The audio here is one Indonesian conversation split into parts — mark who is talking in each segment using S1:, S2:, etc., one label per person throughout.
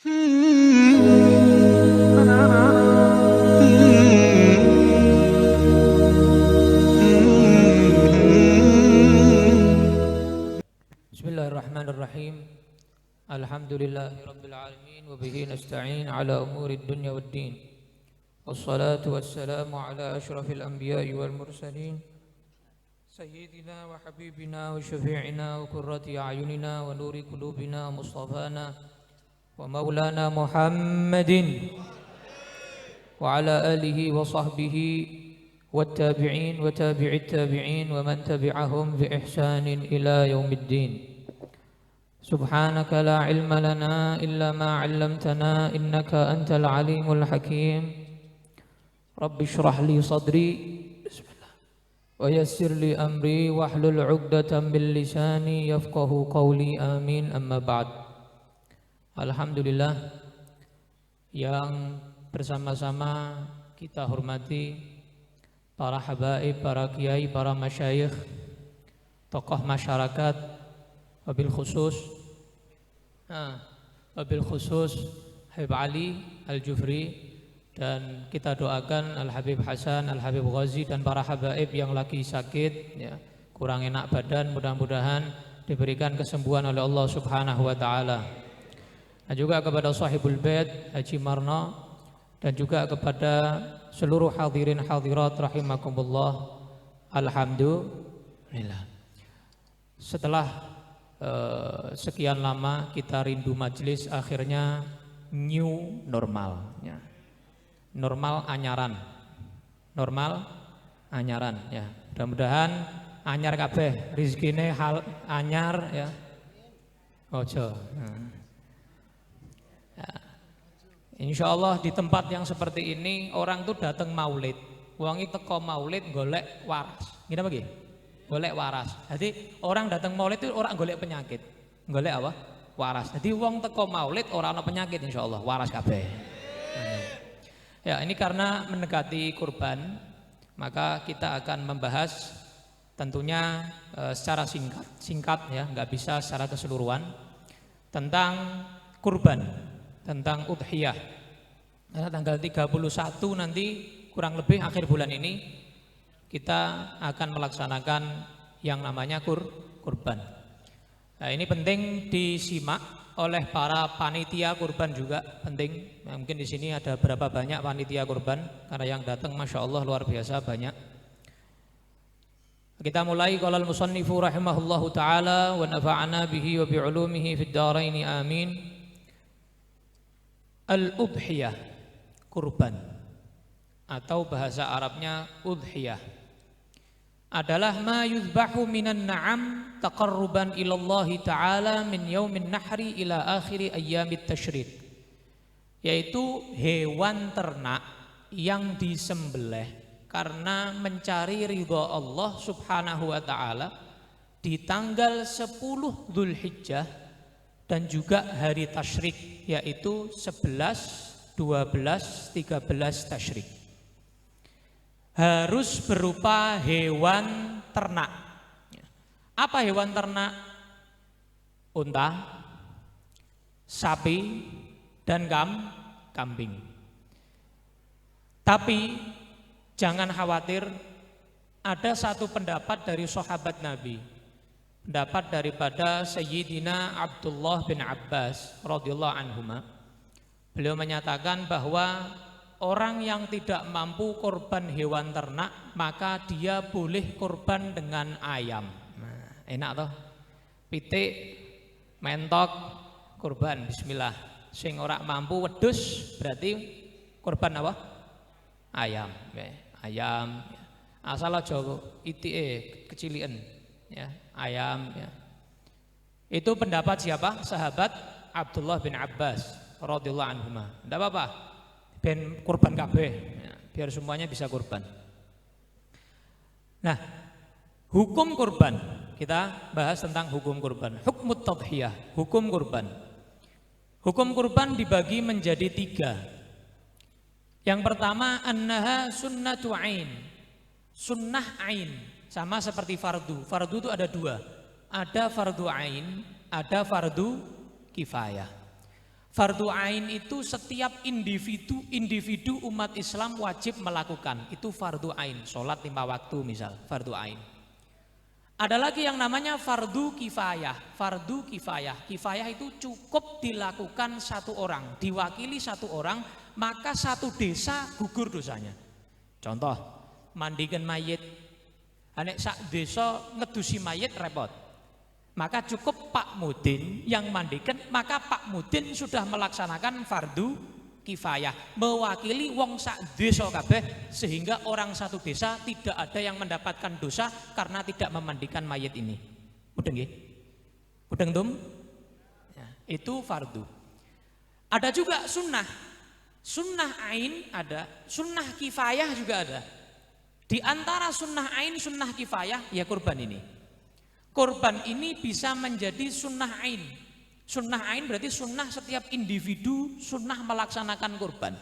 S1: Bismillahirrahmanirrahim. Alhamdulillahirabbil alamin wa bihi nasta'in ala umurid dunya waddin. Wassalatu wassalamu ala asyrafil anbiya'i wal mursalin sayyidina wa habibina wa syafi'ina wa qurrati a'yunina wa nuri qulubina mustafana wa maulana Muhammadin wa ala alihi wa sahbihi والتابعين وتابع التابعين ومن تبعهم بإحسان إلى يوم الدين. سبحانك لا علم لنا إلا ما علمتنا إنك أنت العليم الحكيم. رب اشرح لي صدري ويسر لي أمري واحلل عقدة من لساني يفقه قولي آمين. أما بعد. Alhamdulillah yang bersama-sama kita hormati para habaib, para kiai, para masyayikh, tokoh masyarakat, wabil khusus Habib Ali Al-Jufri, dan kita doakan Al-Habib Hasan, Al-Habib Ghazi dan para habaib yang lagi sakit, ya, kurang enak badan, mudah-mudahan diberikan kesembuhan oleh Allah Subhanahu wa taala. Dan juga kepada Sahibul Bait Haji Marno, dan juga kepada seluruh hadirin hadirat rahimakumullah. Alhamdulillah. Setelah sekian lama kita rindu majelis, akhirnya new normal, ya. Normal anyaran. Ya. Mudah-mudahan anyar kabeh, rizkine hal anyar, ya. Ojo. Insyaallah di tempat yang seperti ini orang tuh datang maulid, wong iki teko maulid golek waras. Ngene apa nggih? Golek waras. Jadi orang datang maulid itu orang golek penyakit. Golek apa? Waras. Jadi wong teko maulid ora ana penyakit insyaallah, waras kabeh. Ya, ini karena mendekati kurban, maka kita akan membahas tentunya secara singkat ya, nggak bisa secara keseluruhan tentang kurban, tentang udhiyah. Karena tanggal 31 nanti kurang lebih akhir bulan ini kita akan melaksanakan yang namanya kurban. Nah, ini penting disimak oleh para panitia kurban juga penting. Nah, mungkin di sini ada berapa banyak panitia kurban, karena yang datang masya Allah luar biasa banyak. Kita mulai. Qala al-musannifu rahimahullahu taala wa nafa'ana bihi wa bi'ulumihi fid dharain amin. Al-udhiyah, kurban, atau bahasa Arabnya udhiyah, adalah ma yuzbahu minan na'am taqarruban ilallahi ta'ala min yaumin nahri ila akhiri ayyamit tasyrik, yaitu hewan ternak yang disembelih karena mencari ridha Allah Subhanahu wa ta'ala di tanggal 10 Dzulhijjah dan juga hari tasyrik, yaitu 11, 12, 13 tasyrik. Harus berupa hewan ternak. Apa hewan ternak? Unta, sapi, dan kambing. Tapi jangan khawatir, ada satu pendapat dari sahabat Nabi, pendapat daripada Sayyidina Abdullah bin Abbas radhiyallahu anhuma. Beliau menyatakan bahwa orang yang tidak mampu kurban hewan ternak, maka dia boleh kurban dengan ayam. Nah, enak toh? Pitik, mentok, kurban bismillah. Sing ora mampu wedhus berarti kurban apa? Ayam. Ayam. Asal aja itike kecilian, ya. Ayam, ya. Itu pendapat siapa? Sahabat Abdullah bin Abbas radhiyallahu anhuma. Enggak apa-apa, ben kurban kabeh, ya, biar semuanya bisa kurban. Nah, hukum kurban, kita bahas tentang hukum kurban. Hukmut tadhiyah, hukum kurban. Hukum kurban dibagi menjadi 3. Yang pertama, annaha sunnatu ain, sunnah ain. Sama seperti fardu. Fardu itu ada 2. Ada fardu ain, ada fardu kifayah. Fardu ain itu setiap individu umat Islam wajib melakukan. Itu fardu ain, sholat 5 waktu misal, fardu ain. Ada lagi yang namanya fardu kifayah. Fardu kifayah, kifayah itu cukup dilakukan satu orang, diwakili satu orang, maka satu desa gugur dosanya. Contoh, mandikan mayit, anek sak desa ngedusi mayit repot. Maka cukup Pak Mudin yang mandikan, maka Pak Mudin sudah melaksanakan fardu kifayah, mewakili wong sak desa kabeh, sehingga orang satu desa tidak ada yang mendapatkan dosa karena tidak memandikan mayit ini. Mudeng nggih? Mudeng tum? Ya, itu fardu. Ada juga sunnah. Sunnah ain ada, sunnah kifayah juga ada. Di antara sunnah ain, sunnah kifayah ya kurban ini. Kurban ini bisa menjadi sunnah ain. Sunnah ain berarti sunnah setiap individu, sunnah melaksanakan kurban.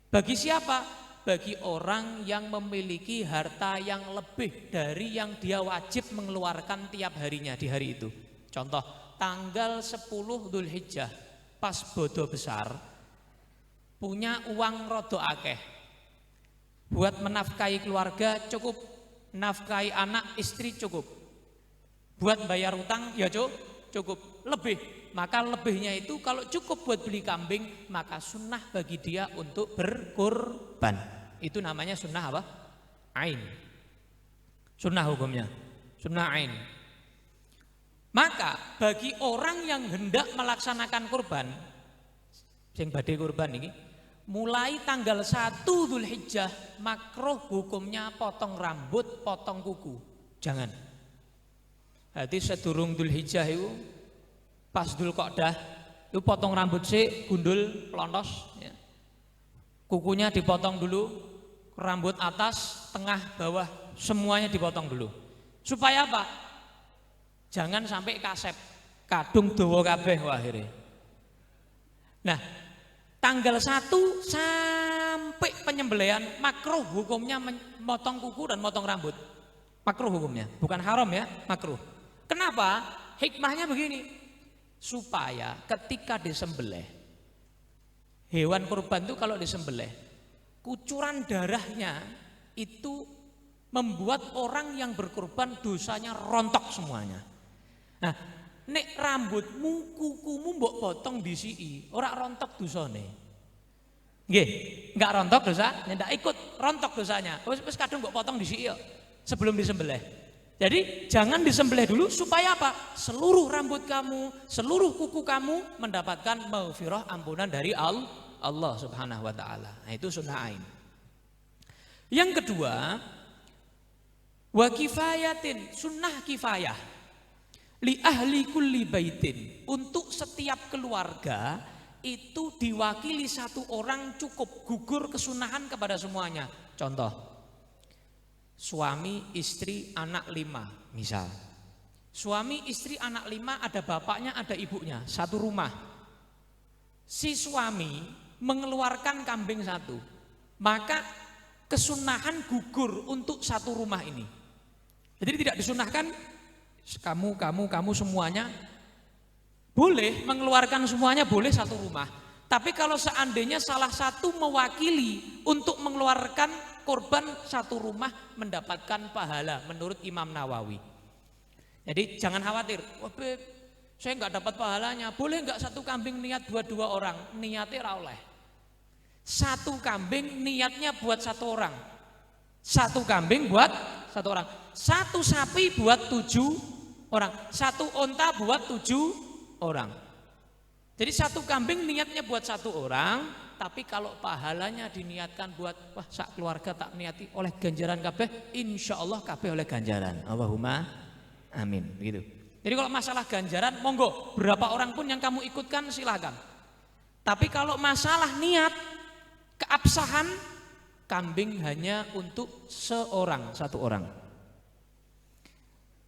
S1: Bagi siapa? Bagi orang yang memiliki harta yang lebih dari yang dia wajib mengeluarkan tiap harinya di hari itu. Contoh, tanggal 10 Dzulhijjah pas bodo besar, punya uang rodo akeh, buat menafkahi keluarga cukup, nafkahi anak istri cukup, buat bayar utang ya cukup, lebih, maka lebihnya itu kalau cukup buat beli kambing, maka sunnah bagi dia untuk berkurban. Itu namanya sunnah apa? Ain. Sunnah hukumnya, sunnah ain. Maka bagi orang yang hendak melaksanakan kurban, sing badhe kurban ini, mulai tanggal 1 Dzulhijjah makruh hukumnya potong rambut, potong kuku. Jangan. Jadi sedurung Dzulhijjah itu pas Dzulqa'dah itu potong rambut sih, gundul, pelontos ya. Kukunya dipotong dulu, rambut atas, tengah, bawah semuanya dipotong dulu. Supaya apa? Jangan sampai kasep, kadung dawa kabeh akhirnya. Nah, tanggal 1 sampai penyembelihan makruh hukumnya memotong kuku dan motong rambut. Makruh hukumnya, bukan haram ya, makruh. Kenapa? Hikmahnya begini, supaya ketika disembelih, hewan kurban itu kalau disembelih, kucuran darahnya itu membuat orang yang berkurban dosanya rontok semuanya. Nah, nek rambutmu, kukumu mbok potong disiki, ora rontok dosane. Nggih, enggak rontok dosa, ndak ikut rontok dosanya. Wis kadung mbok potong disiki sebelum disembelih. Jadi jangan disembelih dulu supaya apa? Seluruh rambut kamu, seluruh kuku kamu mendapatkan maghfirah, ampunan dari Allah Subhanahu wa taala. Nah, itu sunnah ain. Yang kedua, wa kifayatin, sunnah kifayah. Li ahli kulli baitin, untuk setiap keluarga itu diwakili satu orang cukup, gugur kesunahan kepada semuanya. Contoh, suami, istri, anak 5 misal. Suami, istri, anak 5, ada bapaknya, ada ibunya, satu rumah. Si suami mengeluarkan kambing 1, maka kesunahan gugur untuk satu rumah ini. Jadi tidak disunahkan kamu semuanya boleh mengeluarkan semuanya, boleh satu rumah. Tapi kalau seandainya salah satu mewakili untuk mengeluarkan korban satu rumah, mendapatkan pahala menurut Imam Nawawi. Jadi jangan khawatir, wah beb, saya nggak dapat pahalanya. Boleh nggak satu kambing niat buat 2 orang? Niatnya ora oleh. Satu kambing niatnya buat 1 orang. Satu kambing buat 1 orang. Satu sapi buat 7 orang. Satu onta buat 7 orang. Jadi satu kambing niatnya buat 1 orang, tapi kalau pahalanya diniatkan buat wah sak keluarga tak niati oleh ganjaran kabeh, insyaallah kabeh oleh ganjaran. Allahumma amin. Begitu. Jadi kalau masalah ganjaran, monggo berapa orang pun yang kamu ikutkan silakan. Tapi kalau masalah niat, keabsahan, kambing hanya untuk 1 orang.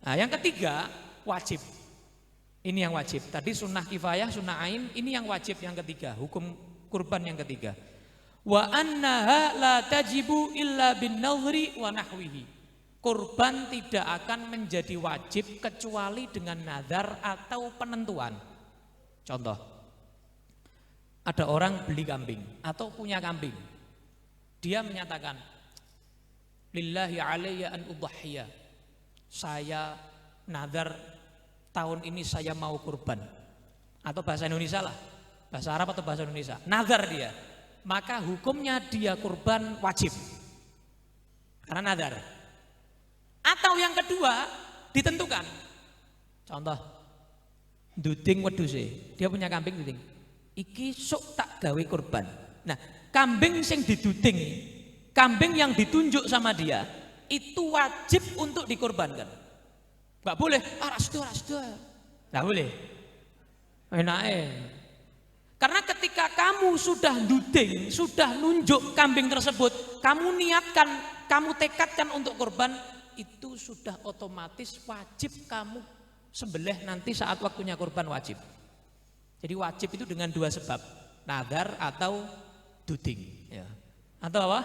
S1: Nah, yang ketiga wajib. Ini yang wajib. Tadi sunnah kifayah, sunnah ain, ini yang wajib yang ketiga, hukum kurban yang ketiga. Wa annaha la tajibu illa bin nadhri wa nahwihi. Kurban tidak akan menjadi wajib kecuali dengan nazar atau penentuan. Contoh, Ada orang beli kambing atau punya kambing. Dia menyatakan, lillahi alayya an udhahiyya. Saya nazar tahun ini saya mau kurban. Atau bahasa Indonesia lah. Bahasa Arab atau bahasa Indonesia. Nazar dia. Maka hukumnya dia kurban wajib. Karena nazar. Atau yang kedua, ditentukan. Contoh, duding wedhuse. Dia punya kambing duding. Iki sok tak gawe kurban. Nah, kambing sing diduding, kambing yang ditunjuk sama dia, itu wajib untuk dikorbankan. Enggak boleh, rastu. Enggak boleh. Enake. Karena ketika kamu sudah duding, sudah nunjuk kambing tersebut, kamu niatkan, kamu tekadkan untuk korban, itu sudah otomatis wajib kamu sembelih nanti saat waktunya korban wajib. Jadi wajib itu dengan dua sebab, nadar atau duding, ya. Atau apa?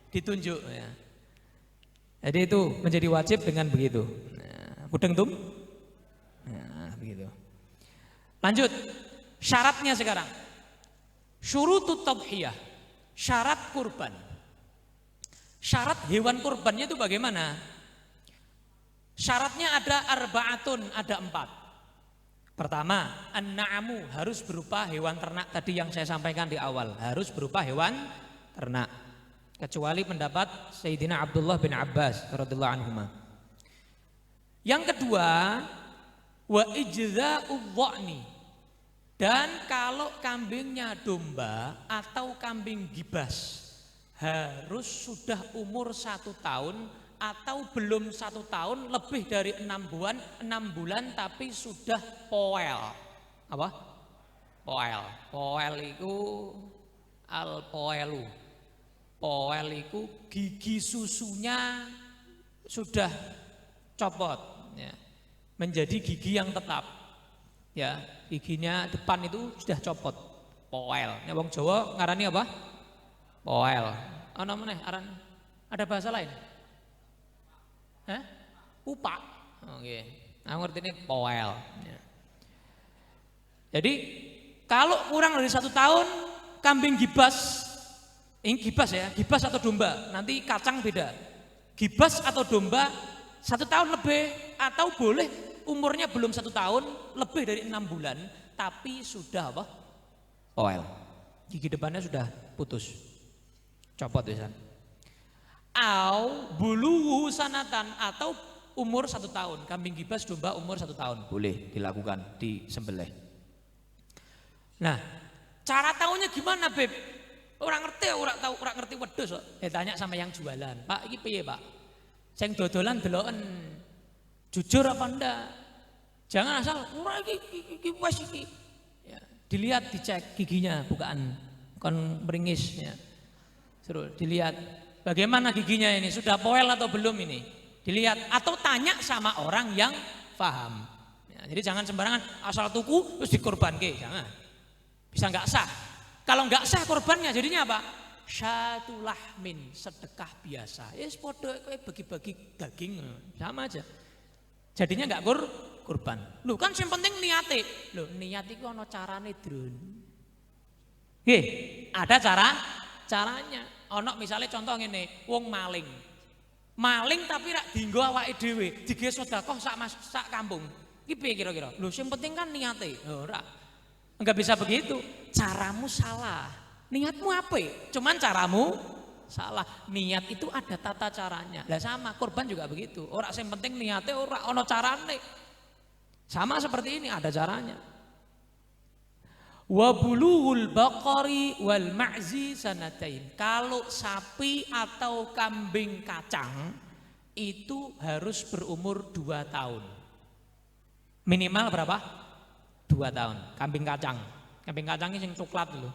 S1: Ditunjuk, ya. Jadi itu menjadi wajib dengan begitu. Nah, mudeng tum? Nah, begitu. Lanjut, syaratnya sekarang. Syurutut tadhiyah, syarat kurban. Syarat hewan kurbannya itu bagaimana? Syaratnya ada arba'atun, ada 4. Pertama, an-na'amu harus berupa hewan ternak tadi yang saya sampaikan di awal, harus berupa hewan ternak. Kecuali pendapat Sayyidina Abdullah bin Abbas radhiyallahu anhuma. Yang kedua, wa ijza'udh dha'ni. Dan kalau kambingnya domba atau kambing gibas harus sudah umur 1 tahun atau belum 1 tahun, lebih dari 6 bulan tapi sudah poel. Apa? Poel. Poel itu al-poelu. Poel itu gigi susunya sudah copot, ya. Menjadi gigi yang tetap, ya. Giginya depan itu sudah copot. Poel. Ya, wong Jawa ngarani apa? Poel. Ana meneh aran, ada bahasa lain? Pupak. Oke. Aku ngerti ini poel. Ya. Jadi kalau kurang dari 1 tahun kambing gibas, ini gibas ya, gibas atau domba, nanti kacang beda. Gibas atau domba 1 tahun lebih atau boleh umurnya belum 1 tahun, lebih dari 6 bulan, tapi sudah apa? Poel. Gigi depannya sudah putus, copot bisa. Au buluhu sanatan, atau umur 1 tahun. Kambing gibas domba umur 1 tahun boleh dilakukan, disembelih. Nah, cara tahunya gimana, Beb? Orang ngerti, orang ngerti wedhus kok. Tanya sama yang jualan. Pak, iki piye, Pak? Sing dodolan deloken jujur apa ndak? Jangan asal ora iki wis iki. Ya, dilihat, dicek giginya, bukaan kon meringis ya. Suruh dilihat bagaimana giginya ini, sudah poel atau belum ini, dilihat, atau tanya sama orang yang paham. Ya, jadi jangan sembarangan asal tuku terus dikorbanke, jangan. Bisa nggak sah. Kalau nggak sah korbannya jadinya apa? Syatul lahmin, sedekah biasa. Ya podo kowe bagi-bagi daging sama aja. Jadinya nggak kurban. Loh kan yang penting niate. Loh niat itu ana carane, Drun. Nggih, ada caranya. Ono misalnya contoh ngene, wong maling. Maling tapi rak dienggo awake dhewe, dige sedekah sak kampung. Iki piye kira-kira? Lho sing penting kan niate. Lho ora. Enggak bisa begitu. Caramu salah. Niatmu apa? Cuman caramu salah. Niat itu ada tata caranya. Lah sama, kurban juga begitu. Ora sing penting niate, ora ono carane. Sama seperti ini, ada caranya. Wa bulughul baqari wal ma'zi sanatain. Kalau sapi atau kambing kacang itu harus berumur 2 tahun. Minimal berapa? 2 tahun. Kambing kacang. Kambing kacang ini yang coklat dulu.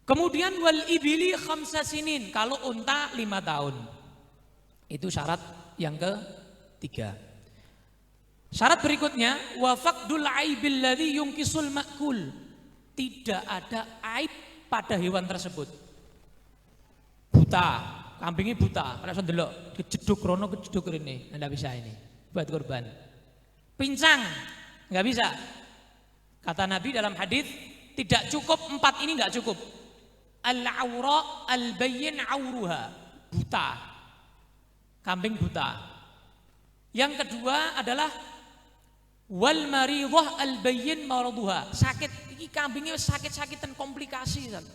S1: Kemudian wal ibili khamsa sinin. Kalau unta 5 tahun. Itu syarat yang ketiga. Syarat berikutnya, wa faqdul aibil ladzi yungkisul ma'kul. Tidak ada aib pada hewan tersebut. Buta, kambingnya buta, ora iso ndelok, kejeduk rono kejeduk rene, enggak bisa ini buat korban. Pincang, enggak bisa. Kata Nabi dalam hadis, tidak cukup 4 ini, nggak cukup. Al-aura al-bayyin auruha, buta. Kambing buta. Yang kedua adalah wal maridhah al-bayyin maraduha. Sakit, iki kambingnya sakit-sakitan komplikasi kan.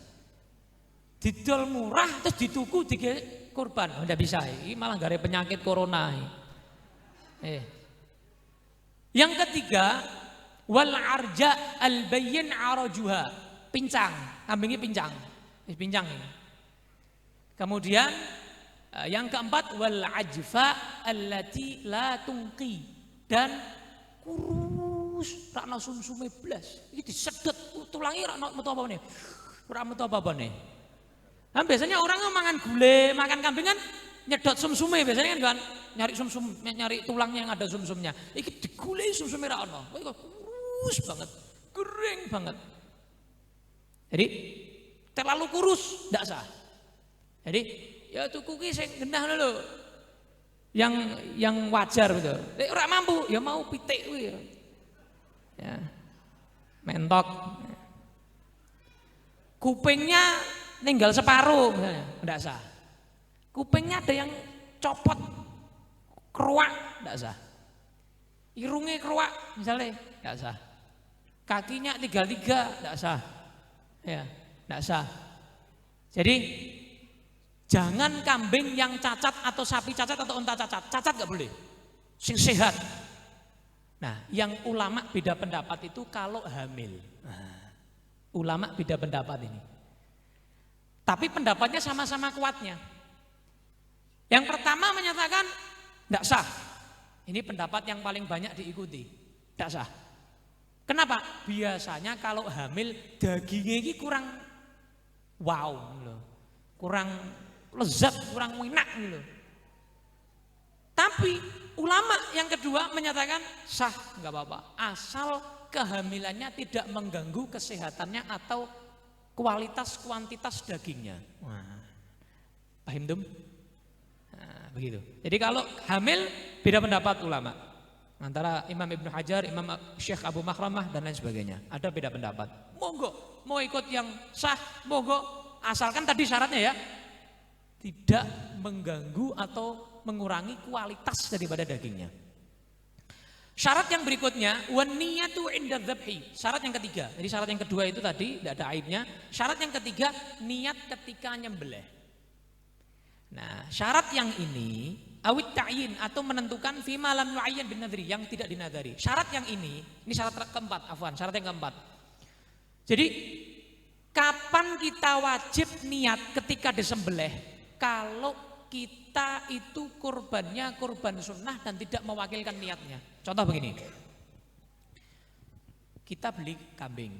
S1: Didol murah terus dituku digawe kurban. Oh, ndak bisa, ini malah gare penyakit corona. Yang ketiga wal arja al-bayyin arajuha. Pincang, kambingnya pincang. Pincang ini. Kemudian yang keempat wal ajfa allati la tunqi, dan kurus rakna sumsume blas. Iki disedot tulangnya rakna metu apa meneh. Ora metu apa meneh. Nah, biasanya orang mangan gulai, makan kambing kan nyedot sumsume biasanya kan nyari sumsum, nyari tulangnya yang ada sumsumnya. Iki digulai sumsume ra ono. Kok kurus banget, kering banget. Jadi terlalu kurus ndak sah. Jadi ya tuku ki sing genah lho. Yang wajar gitu. Nek ora mampu ya mau pitik kuwi. Ya. Mentok. Kupingnya ninggal separuh misalnya, ndak sah. Kupingnya ada yang copot, keruak, ndak sah. Irungnya keruak misalnya, ndak sah. Kakinya 3, ndak sah. Ya, ndak sah. Jadi jangan kambing yang cacat atau sapi cacat atau unta cacat. Cacat nggak boleh. Sing sehat. Nah, yang ulama beda pendapat itu kalau hamil. Nah, ulama beda pendapat ini. Tapi pendapatnya sama-sama kuatnya. Yang pertama menyatakan nggak sah. Ini pendapat yang paling banyak diikuti. Nggak sah. Kenapa? Biasanya kalau hamil dagingnya ini kurang wow, kurang lezat, kurang enak gitu. Tapi ulama yang kedua menyatakan sah, nggak apa-apa, asal kehamilannya tidak mengganggu kesehatannya atau kualitas kuantitas dagingnya. Wah, paham dum? Nah, begitu. Jadi kalau hamil beda pendapat ulama. Antara Imam Ibnu Hajar, Imam Syekh Abu Makhramah dan lain sebagainya. Ada beda pendapat. Monggo, mau ikut yang sah, monggo, asalkan tadi syaratnya ya tidak mengganggu atau mengurangi kualitas daripada dagingnya. Syarat yang berikutnya wan niyatu inda dzabhi. Syarat yang ketiga. Jadi syarat yang kedua itu tadi tidak ada aibnya. Syarat yang ketiga niat ketika nyembelih. Nah, syarat yang ini awit ta'yin atau menentukan fi ma lam yu'ayyan bin nadri, yang tidak dinadari. Syarat yang ini syarat keempat, syarat yang keempat. Jadi kapan kita wajib niat ketika disembelih? Kalau kita itu kurbannya kurban sunnah dan tidak mewakilkan niatnya. Contoh begini, kita beli kambing,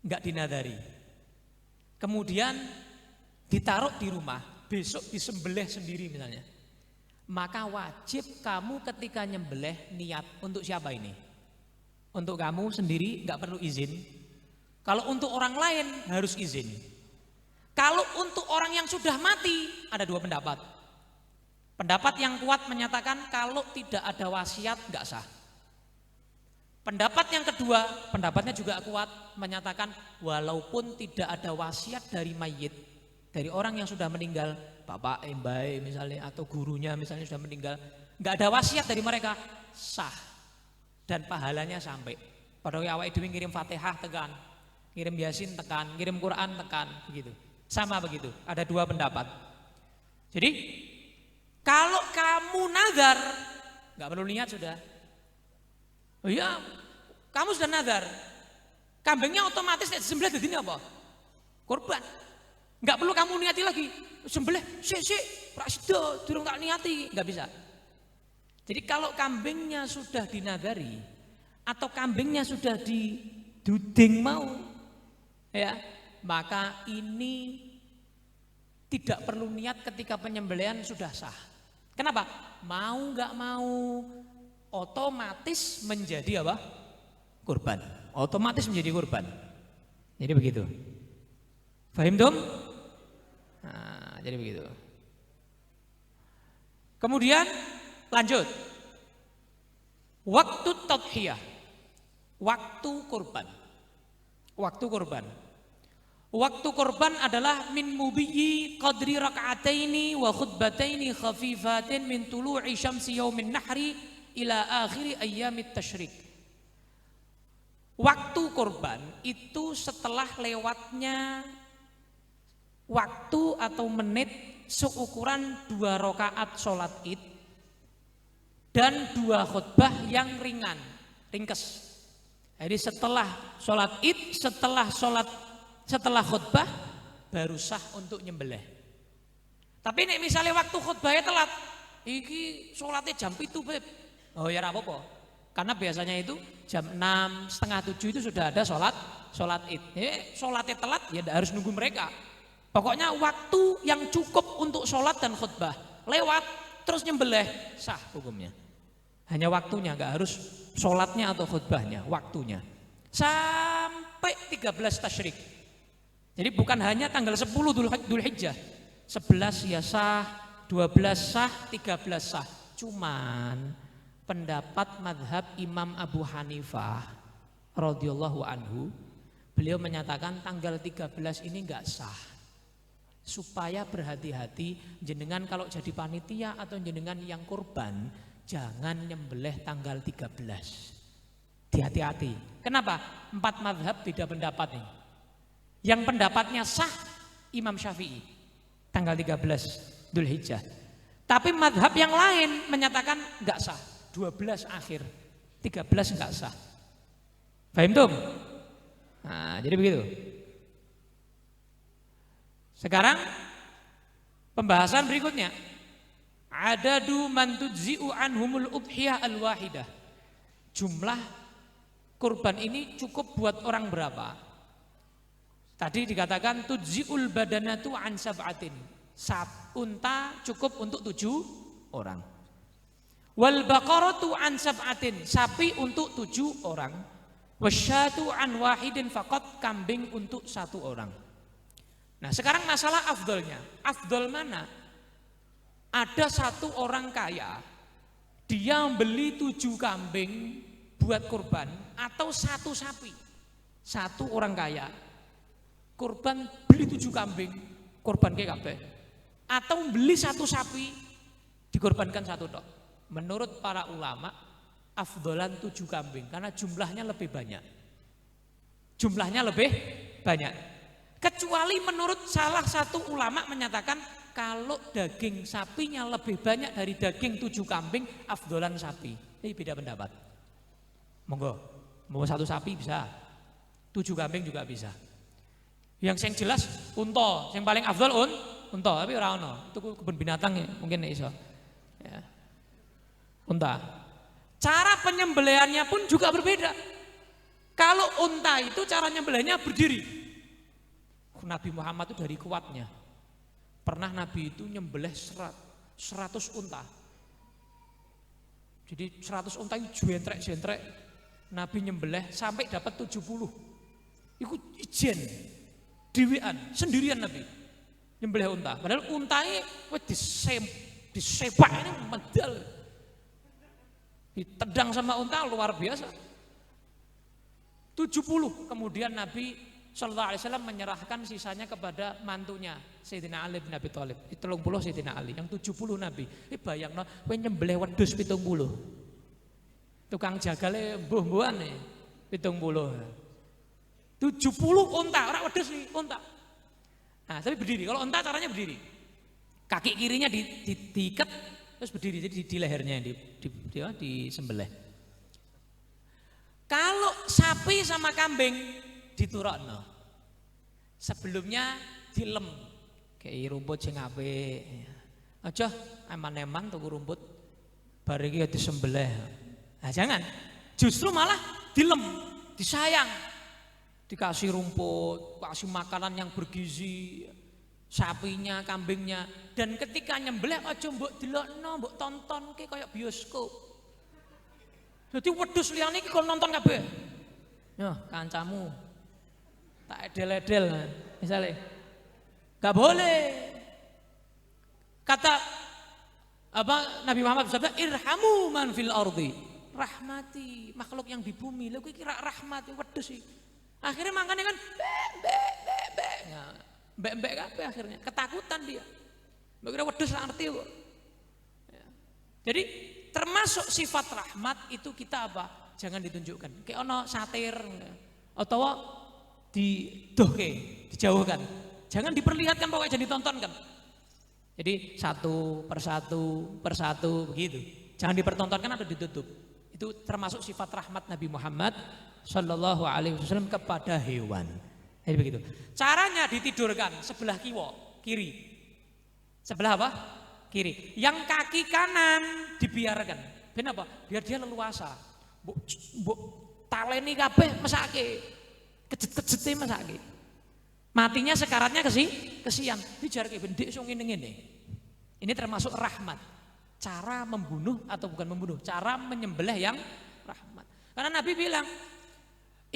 S1: nggak dinadari, kemudian ditaruh di rumah, besok disembelih sendiri misalnya, maka wajib kamu ketika nyembelih niat untuk siapa ini? Untuk kamu sendiri nggak perlu izin. Kalau untuk orang lain harus izin. Kalau untuk orang yang sudah mati ada dua pendapat. Pendapat yang kuat menyatakan kalau tidak ada wasiat nggak sah. Pendapat yang kedua, pendapatnya juga kuat menyatakan walaupun tidak ada wasiat dari mayit, dari orang yang sudah meninggal, bapak, mbak misalnya atau gurunya misalnya sudah meninggal, nggak ada wasiat dari mereka, sah dan pahalanya sampai. Padahal awake dhewe ngirim Fatihah tekan, ngirim Yasin tekan, ngirim Quran tekan, begitu. Sama begitu. Ada dua pendapat. Jadi kalau kamu nazar, nggak perlu niat sudah. Oh iya, kamu sudah nazar, kambingnya otomatis disembelih jadi apa? Korban. Nggak perlu kamu niati lagi. Sembelih, prasido, durung tak niati, nggak bisa. Jadi kalau kambingnya sudah dinadari atau kambingnya sudah diduding mau, ya, maka ini tidak perlu niat ketika penyembelihan sudah sah. Kenapa? Mau nggak mau, otomatis menjadi apa? Kurban. Otomatis menjadi kurban. Jadi begitu. Fahim dong? Nah, jadi begitu. Kemudian lanjut. Waktu tadhiyah. Waktu kurban. Waktu kurban. Waktu kurban adalah min mudhiyi qadri raka'ataini wa khutbataini khafifatin min tulu'i syamsi yaumin nahri ila akhiri ayyamit tasyrik. Waktu kurban itu setelah lewatnya waktu atau menit seukuran 2 rakaat sholat id dan 2 khutbah yang ringan, ringkes. Jadi setelah sholat id, setelah khutbah baru sah untuk nyembelih. Tapi nek misalnya waktu khutbahnya telat, iki sholatnya jam 7 beb. Oh ya apa-apa. Karena biasanya itu jam 6, setengah 7 itu sudah ada sholat id. Sholatnya telat ya tidak harus nunggu mereka. Pokoknya waktu yang cukup untuk sholat dan khutbah lewat terus nyembelih sah hukumnya. Hanya waktunya, nggak harus sholatnya atau khutbahnya, waktunya. Sampai 13 tasyrik. Jadi bukan hanya tanggal 10 Dzulhijjah, 11 ya sah, 12 sah, 13 sah. Cuman pendapat madhab Imam Abu Hanifah radhiyallahu anhu, beliau menyatakan tanggal 13 ini enggak sah. Supaya berhati-hati jenengan kalau jadi panitia atau jenengan yang kurban, jangan nyembelih tanggal 13. Hati-hati. Kenapa? 4 madhab beda pendapat nih. Yang pendapatnya sah Imam Syafi'i tanggal 13 Dzulhijjah. Tapi madhab yang lain menyatakan enggak sah. 12 akhir, 13 enggak sah. Paham tuh? Nah, jadi begitu. Sekarang pembahasan berikutnya. Adadu man tujzi'u anhumul udhiyah al-wahidah. Jumlah kurban ini cukup buat orang berapa? Tadi dikatakan tujzi'ul badanatu an sab'atin. Unta cukup untuk 7 orang. Wal baqaratu an sab'atin, sapi untuk 7 orang. Wasyatu an wahidin faqat, kambing untuk 1 orang. Nah, sekarang masalah afdolnya. Afdol mana? Ada 1 orang kaya, dia beli 7 kambing buat kurban atau 1 sapi. 1 orang kaya kurban beli 7 kambing, kurban ke kabeh. Atau beli 1 sapi, dikorbankan 1 tok. Menurut para ulama, afdolan 7 kambing karena jumlahnya lebih banyak. Jumlahnya lebih banyak. Kecuali menurut salah satu ulama menyatakan kalau daging sapinya lebih banyak dari daging 7 kambing, afdolan sapi. Ini beda pendapat. Monggo, mau 1 sapi bisa, 7 kambing juga bisa. Yang jelas unta, yang paling afdol unta, tapi ora ono. Itu kebun binatang ya, mungkin iso. Ya. Unta. Cara penyembelihannya pun juga berbeda. Kalau unta itu cara nyembelihnya berdiri. Nabi Muhammad itu dari kuatnya. Pernah Nabi itu nyembelih 100 unta. Jadi 100 unta itu jentrek-jentrek. Nabi nyembelih sampai dapat 70. Itu ijen. Dewean, sendirian Nabi nyembelih unta. Padahal untanya disepak ini medal. Ditendang sama unta luar biasa. 70. Kemudian Nabi Sallallahu Alaihi Wasallam menyerahkan sisanya kepada mantunya Sayyidina Ali bin Abi Thalib. 30 Sayyidina Ali, yang 70 Nabi. Bayangno kowe nyembelih wedhus 70. Tukang jagale mbuh-mbuhane 70. 70 unta, orang wedhus nih, unta. Nah, tapi berdiri. Kalau unta caranya berdiri. Kaki kirinya diikat terus berdiri, jadi di lehernya disembelih. Kalau sapi sama kambing diturokno. Sebelumnya dilem kayak rumput sing apik. Aja eman-eman tuku rumput bar iki disembelih. Nah, jangan. Justru malah dilem, disayang. Dikasih rumput, kasih makanan yang bergizi, sapinya, kambingnya. Dan ketika nyembelih aja mbok delokno, mbok tontonke kayak bioskop. Jadi wedhus liyane iki kon nonton kabeh. Yo, kancamu tak edel-edel misalnya. Gak boleh. Kata Nabi Muhammad bersabda, irhamu man fil ardi rahmati makhluk yang di bumi. Lha kuwi kira rahmat wedhus iki. Akhirnya makanya kan bek. Nah, bek kabeh akhirnya ketakutan dia. Mbok kira wedhus ra ngerti kok. Ya. Jadi termasuk sifat rahmat itu kita apa? Jangan ditunjukkan. Kayak ono satir atau didohke, dijauhkan. Jangan diperlihatkan pokoknya jadi ditontonkan. Jadi satu persatu begitu. Jangan dipertontonkan atau ditutup. Itu termasuk sifat rahmat Nabi Muhammad Sallallahu Alaihi Wasallam kepada hewan. Jadi begitu. Caranya ditidurkan sebelah kiri. Sebelah apa? Kiri. Yang kaki kanan dibiarkan. Kenapa? Biar dia leluasa. Mbok taleni kabeh mesake. Kejet-kejete mesake. Matinya sekaratnya kesian. Dijarke bendik sing ngene-ngene. Ini termasuk rahmat. Cara membunuh atau bukan membunuh, cara menyembelih yang rahmat. Karena Nabi bilang,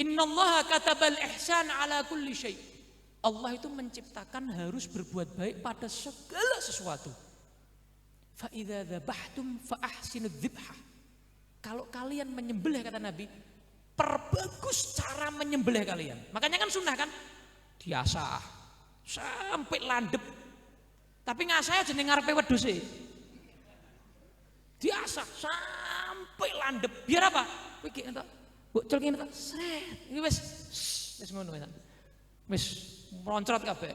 S1: "Innallaha katabal ihsan ala kulli syai." Allah itu menciptakan harus berbuat baik pada segala sesuatu. Fa idza dzabhtum fa ahsinudz dzibhah. Kalau kalian menyembelih kata Nabi, perbagus cara menyembelih kalian. Makanya kan sunnah kan? Diasah sampai landep. Tapi ngasah jeneng ngarepe wedhuse. Diasah sampai landep. Biar apa? Kowe ki entuk bocol ki entuk sret. Iki wis ngono kan. Wis meroncrot kabeh.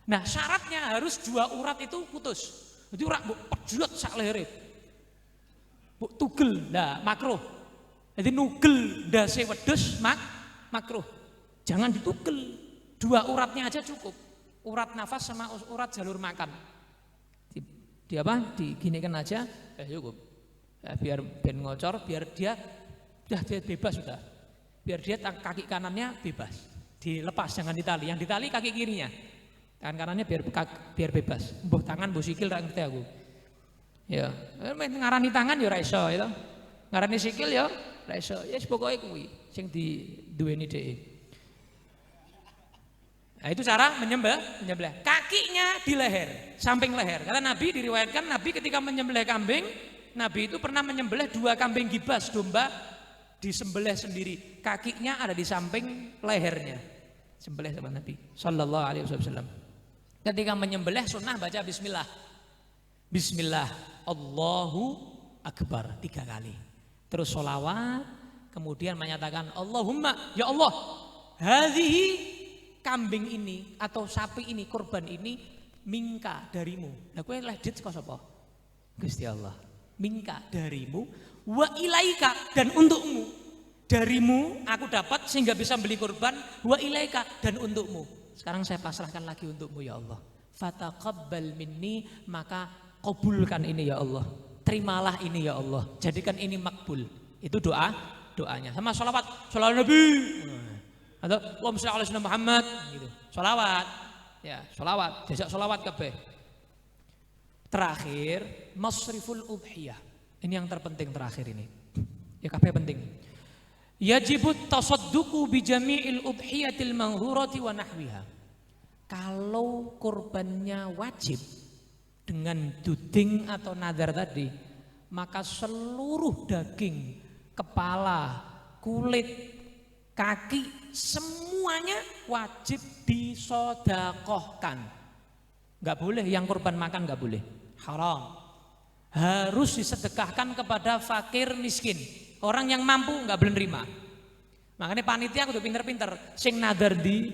S1: Nah, syaratnya harus 2 urat itu putus. Jadi ora mbok pejlot sak lehere. Mbok tugel. Nah, makruh. Jadi nugel ndase wedhus makruh. Jangan ditugel. 2 uratnya aja cukup. Urat nafas sama urat jalur makan. Di apa? Diginikan aja cukup. Ya, biar ben ngocor, biar dia bebas sudah. Biar dia kaki kanannya bebas. Dilepas jangan ditali. Yang ditali kaki kirinya. Tangan kanannya biar bebas. Mbuh tangan, mbuh sikil ra ngerti aku. Ya, ngarani tangan ya ora iso ya. Ngarani sikil ya ora iso. Ya pokoke kuwi sing duweni dhek. Nah, itu cara menyembelih. Kakinya di leher, samping leher. Kata Nabi, diriwayatkan Nabi ketika menyembelih kambing, Nabi itu pernah menyembelih 2 kambing gibas, domba disembelih sendiri. Kakinya ada di samping lehernya. Sembelih sama Nabi Sallallahu Alaihi Wasallam. Ketika menyembelih sunnah baca bismillah. Bismillah, Allahu Akbar 3 kali. Terus sholawat, kemudian menyatakan Allahumma, ya Allah, hadhihi kambing ini atau sapi ini, kurban ini mingka darimu. Lah kowe ledit saka sapa? Gusti Allah. Mingka darimu wa ilaika dan untukmu. Darimu aku dapat sehingga bisa beli kurban, wa ilaika dan untukmu. Sekarang saya pasrahkan lagi untukmu ya Allah. Fataqabbal minni, maka kabulkan ini ya Allah. Terimalah ini ya Allah. Jadikan ini makbul. Itu doanya. Sama sholawat Nabi. Atau Allahumma sholli ala sayyidina Muhammad gitu. Sholawat. Ya, sholawat, jajak sholawat kabeh. Terakhir, masriful udhiyah. Ini yang terpenting terakhir ini. Ya kabeh penting. Yajibut tasadduqu bi jami'il udhiyatil manghurati wa nahwiha. Kalau kurbannya wajib dengan duding atau nadar tadi, maka seluruh daging, kepala, kulit, kaki, semuanya wajib disodakohkan. Gak boleh yang kurban makan, gak boleh, haram. Harus disedekahkan kepada fakir miskin. Orang yang mampu gak boleh nerima. Makanya panitia aku udah pinter-pinter. Sing nadar di,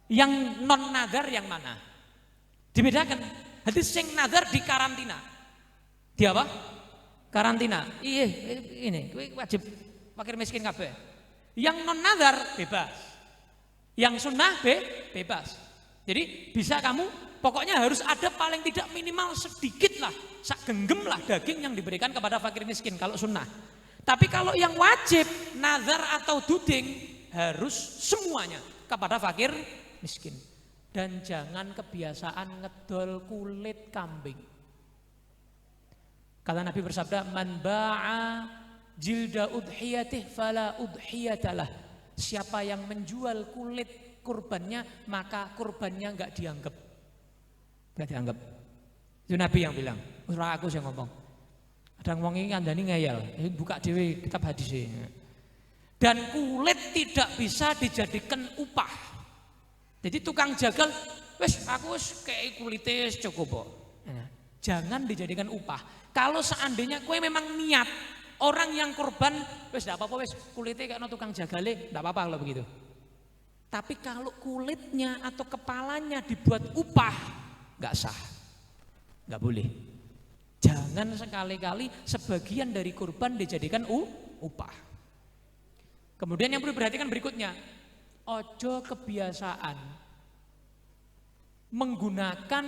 S1: yang non nadar yang mana? Dibedakan. Jadi sing nadar di karantina. Di apa? Karantina. Iya, ini wajib fakir miskin kabeh. Yang non nadar bebas. Yang sunnah bebas. Jadi bisa kamu, pokoknya harus ada paling tidak minimal sedikit lah, sak genggam lah daging yang diberikan kepada fakir miskin kalau sunnah. Tapi kalau yang wajib nazar atau duding harus semuanya kepada fakir miskin. Dan jangan kebiasaan ngedol kulit kambing. Kata Nabi bersabda, man ba'a jilda udhiyatih fala udhiyatalah. Siapa yang menjual kulit kurbannya, maka kurbannya enggak dianggap. Enggak dianggap. Itu Nabi yang bilang, ora aku yang ngomong. Kadang wong iki kandhani ngeyel, buka dhewe kitab hadis. Dan kulit tidak bisa dijadikan upah. Jadi tukang jagal, wes aku wis kei kulite cukup kok. Jangan dijadikan upah. Kalau seandainya kue memang niat orang yang korban, wes tidak apa-apa, wes kulitnya kayak tukang jagale, tidak apa-apa kalau begitu. Tapi kalau kulitnya atau kepalanya dibuat upah, nggak sah, nggak boleh. Jangan sekali-kali sebagian dari kurban dijadikan upah. Kemudian yang perlu diperhatikan berikutnya, ojo kebiasaan menggunakan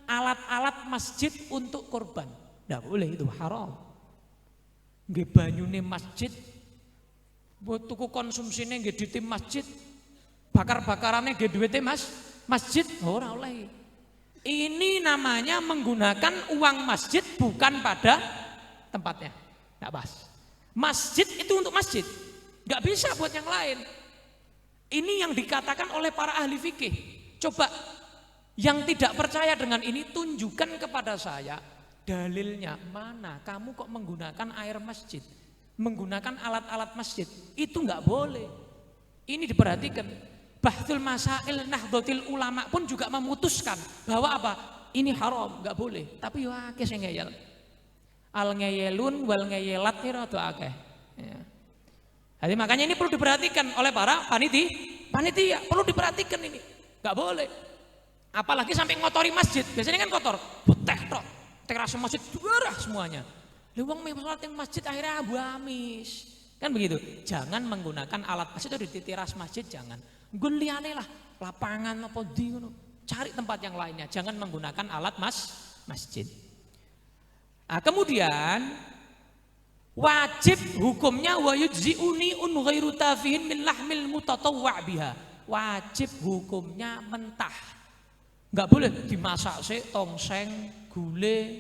S1: alat-alat masjid untuk kurban. Tidak boleh, itu haram. Nggih banyune masjid, buat tuku konsumsinya nggih di tim masjid, bakar-bakarannya nggih duwite masjid, ora oleh. Ini namanya menggunakan uang masjid bukan pada tempatnya, nggak pas. Masjid itu untuk masjid, nggak bisa buat yang lain. Ini yang dikatakan oleh para ahli fikih. Coba yang tidak percaya dengan ini tunjukkan kepada saya dalilnya mana. Kamu kok menggunakan air masjid, menggunakan alat-alat masjid, itu nggak boleh. Ini diperhatikan. Bahtul Masail Nahdlatul Ulama pun juga memutuskan bahwa apa? Ini haram, nggak boleh. Tapi ya akeh sing ngeyel. Al ngeyelun wal ngeyelat ira do akeh. Ya. Jadi makanya ini perlu diperhatikan oleh para panitia, perlu diperhatikan ini. Nggak boleh. Apalagi sampai ngotori masjid. Biasanya kan kotor, putih tok. Teras masjid darah semuanya. Lha wong sholat yang masjid akhirnya abu amis. Kan begitu. Jangan menggunakan alat masjid itu di teras masjid, jangan. Nggon liyane lah, lapangan apa ndi ngono. Cari tempat yang lainnya, jangan menggunakan alat masjid. Nah, kemudian wajib hukumnya wa yujzi'uni un ghairu tafihin min lahmil mutatawwa' biha. Wajib hukumnya mentah. Enggak boleh dimasak sik tongseng, gule,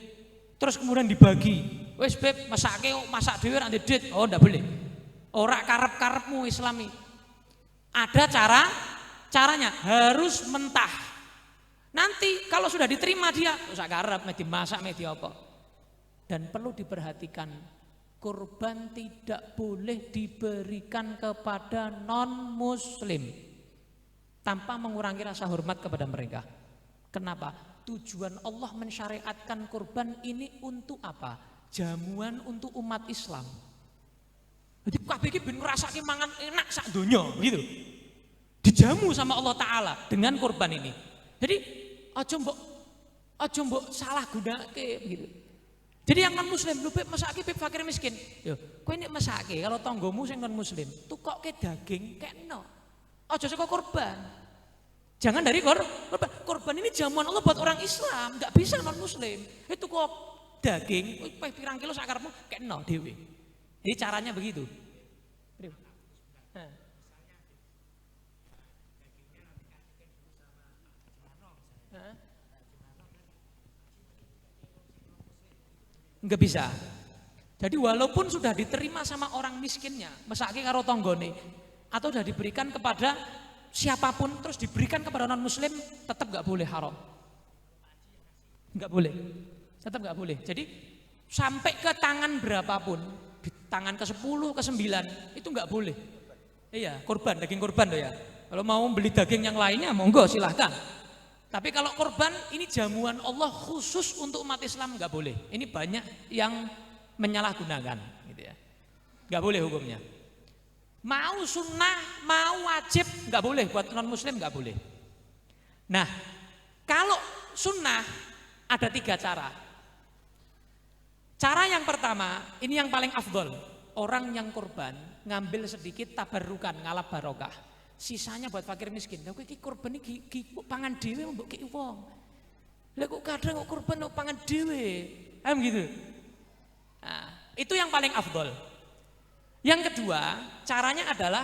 S1: terus kemudian dibagi. Wis beb, masake masak dhewe ra ndedit. Oh, ndak boleh. Ora karep-karepmu Islami. Ada caranya harus mentah. Nanti kalau sudah diterima dia, usah karep me dimasak me apa. Dan perlu diperhatikan, kurban tidak boleh diberikan kepada non muslim tanpa mengurangi rasa hormat kepada mereka. Kenapa? Tujuan Allah mensyariatkan kurban ini untuk apa? Jamuan untuk umat Islam. Jadi kabeh iki ben ngrasake mangan enak sak donya gitu. Dijamu sama Allah Ta'ala dengan kurban ini. Jadi aja mbok salah gunake begitu. Jadi yang non muslim lu masake pip fakir miskin. Yo, kowe nek masake kalau tanggamu sing non muslim, tukokke daging kekno. Aja saka kurban. Jangan dari korban. Korban ini jamuan Allah buat orang Islam, enggak bisa non muslim. Itu kok daging, pirang kilo sakarepmu kekno dhewe. Jadi caranya begitu. Enggak bisa. Jadi walaupun sudah diterima sama orang miskinnya, mesake karo tanggane, atau sudah diberikan kepada siapapun, terus diberikan kepada non muslim, tetap enggak boleh, haram. Enggak boleh. Tetap enggak boleh. Jadi sampai ke tangan berapapun, di tangan ke-10, ke-9 itu enggak boleh. Iya, kurban, daging kurban tuh ya. Kalau mau beli daging yang lainnya monggo silahkan. Tapi kalau kurban ini jamuan Allah khusus untuk umat Islam, enggak boleh. Ini banyak yang menyalahgunakan gitu ya. Enggak boleh hukumnya. Mau sunnah, mau wajib enggak boleh, buat non muslim enggak boleh. Nah, kalau sunnah ada 3 cara. Cara yang pertama, ini yang paling afdol. Orang yang kurban ngambil sedikit tabarrukan, ngalap barokah. Sisanya buat fakir miskin. Lah kowe iki kurban iki pangan dhewe mbok kei wong. Lah kok kadang kok kurban kok pangan dhewe. Paham gitu. Nah, itu yang paling afdol. Yang kedua, caranya adalah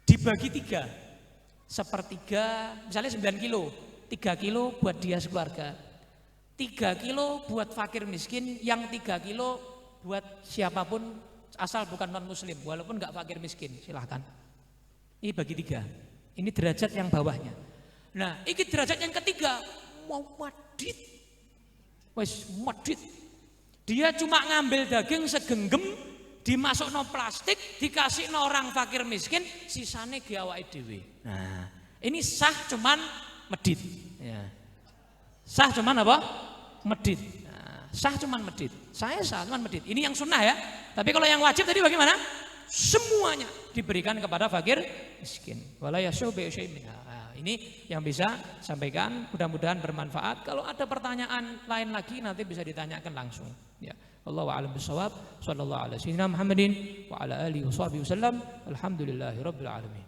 S1: dibagi 3. Sepertiga, misalnya 9 kilo. 3 kilo buat dia sekeluarga. 3 kilo buat fakir miskin, yang 3 kilo buat siapapun asal bukan non muslim, walaupun enggak fakir miskin, silahkan. Ini bagi 3. Ini derajat yang bawahnya. Nah, ini derajat yang ketiga, mau madit. Wes madit. Dia cuma ngambil daging segenggam, dimasukno plastik, dikasihno orang fakir miskin, sisane ge awake dhewe. Nah, ini sah cuman medit. Ya. Sah cuman apa? Medit. Nah, sah cuman medit. Saya sah cuman medit. Ini yang sunnah ya. Tapi kalau yang wajib tadi bagaimana? Semuanya diberikan kepada fakir miskin. Wala yashu bi syai'in. Ini yang bisa sampaikan, mudah-mudahan bermanfaat. Kalau ada pertanyaan lain lagi nanti bisa ditanyakan langsung. Ya. Wallahu a'lam bishawab. Shallallahu alaihi wasallam Muhammadin wa ala alihi wasallam. Alhamdulillahirabbil alamin.